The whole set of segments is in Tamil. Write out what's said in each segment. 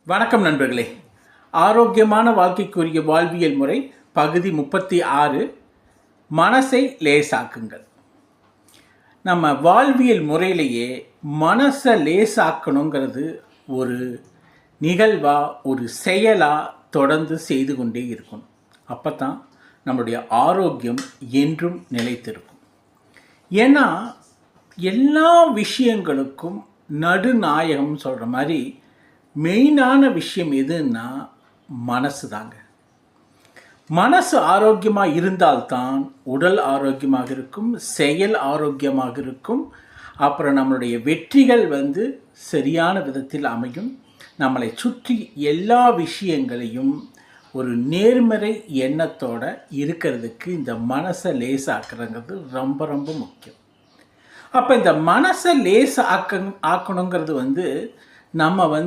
வணக்கம் நண்பர்களே. ஆரோக்கியமான வாழ்க்கைக்குரிய வாழ்வியல் முறை பகுதி 36. மனசை லேசாக்குங்கள். நம்ம வாழ்வியல் முறையிலேயே மனசை லேசாக்கணுங்கிறது ஒரு நிகழ்வா, ஒரு செயலா தொடர்ந்து செய்து கொண்டே இருக்கணும். அப்போ தான் நம்முடைய ஆரோக்கியம் என்றும் நிலைத்திருக்கும். ஏன்னா எல்லா விஷயங்களுக்கும் நடுநாயகம் சொல்கிற மாதிரி மெயினான விஷயம் எதுன்னா மனசு தாங்க. மனசு ஆரோக்கியமாக இருந்தால்தான் உடல் ஆரோக்கியமாக இருக்கும், செயல் ஆரோக்கியமாக இருக்கும். அப்புறம் நம்மளுடைய வெற்றிகள் சரியான விதத்தில் அமையும். நம்மளை சுற்றி எல்லா விஷயங்களையும் ஒரு நேர்மறை எண்ணத்தோடு இருக்கிறதுக்கு இந்த மனசை லேசாக்குறங்கிறது ரொம்ப ரொம்ப முக்கியம். அப்போ இந்த மனசை ஆக்கணுங்கிறது நம்ம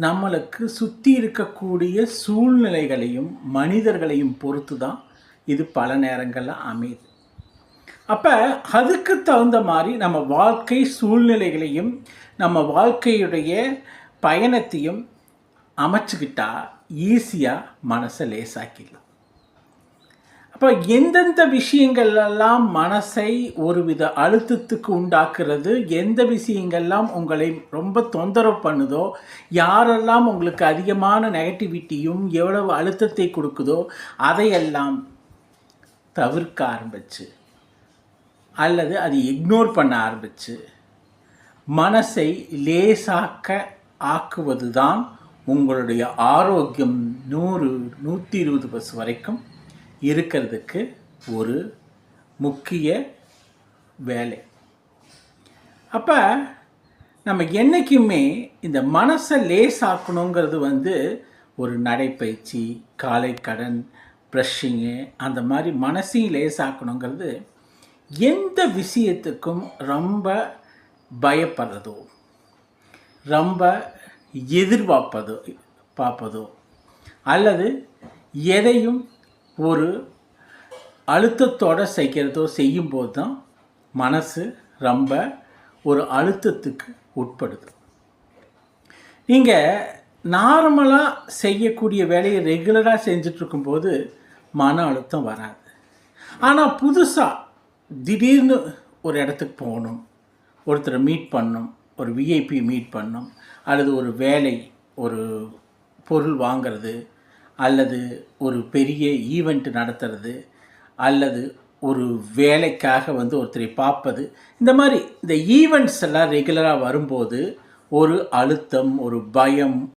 நம்மளுக்கு சுற்றி இருக்கக்கூடிய சூழ்நிலைகளையும் மனிதர்களையும் பொறுத்து தான் இது பல நேரங்களில் அமையுது. அப்போ அதுக்கு தகுந்த மாதிரி நம்ம வாழ்க்கை சூழ்நிலைகளையும் நம்ம வாழ்க்கையுடைய பயணத்தையும் அமைச்சுக்கிட்டா ஈஸியாக மனசை லேசாக்கிடலாம். அப்போ எந்தெந்த விஷயங்கள்லாம் மனசை ஒருவித அழுத்தத்துக்கு உண்டாக்குறது, எந்த விஷயங்கள்லாம் உங்களை ரொம்ப தொந்தரவு பண்ணுதோ, யாரெல்லாம் உங்களுக்கு அதிகமான நெகட்டிவிட்டியும் எவ்வளவு அழுத்தத்தை கொடுக்குதோ அதையெல்லாம் தவிர்க்க ஆரம்பிச்சு அல்லது அதை இக்னோர் பண்ண ஆரம்பிச்சு மனசை லேசாக்க ஆக்குவது தான் உங்களுடைய ஆரோக்கியம் 100-120% வரைக்கும் இருக்கிறதுக்கு ஒரு முக்கிய வேலை. அப்போ நம்ம என்றைக்குமே இந்த மனசை லேசாக்கணுங்கிறது ஒரு நடைப்பயிற்சி, காலை கடன், ப்ரஷ்ஷிங்கு, அந்த மாதிரி மனசையும் லேசாக்கணுங்கிறது எந்த விஷயத்துக்கும் ரொம்ப பயப்படுறதோ, ரொம்ப பார்ப்பதோ அல்லது எதையும் ஒரு அழுத்தத்தோடு செய்யும்போது தான் மனசு ரொம்ப ஒரு அழுத்தத்துக்கு உட்படுது. நீங்கள் நார்மலாக செய்யக்கூடிய வேலையை ரெகுலராக செஞ்சிட்ருக்கும்போது மன அழுத்தம் வராது. ஆனால் புதுசாக திடீர்னு ஒரு இடத்துக்கு போகணும், ஒருத்தரை மீட் பண்ணணும், ஒரு விஐபி மீட் பண்ணணும், அல்லது ஒரு வேலை, ஒரு பொருள் வாங்கிறது, அல்லது ஒரு பெரிய ஈவெண்ட் நடத்துறது, அல்லது ஒரு வேலைக்காக ஒருத்தரை பார்ப்பது, இந்த மாதிரி இந்த ஈவெண்ட்ஸ் எல்லாம் ரெகுலராக வரும்போது ஒரு அழுத்தம், ஒரு பயம்,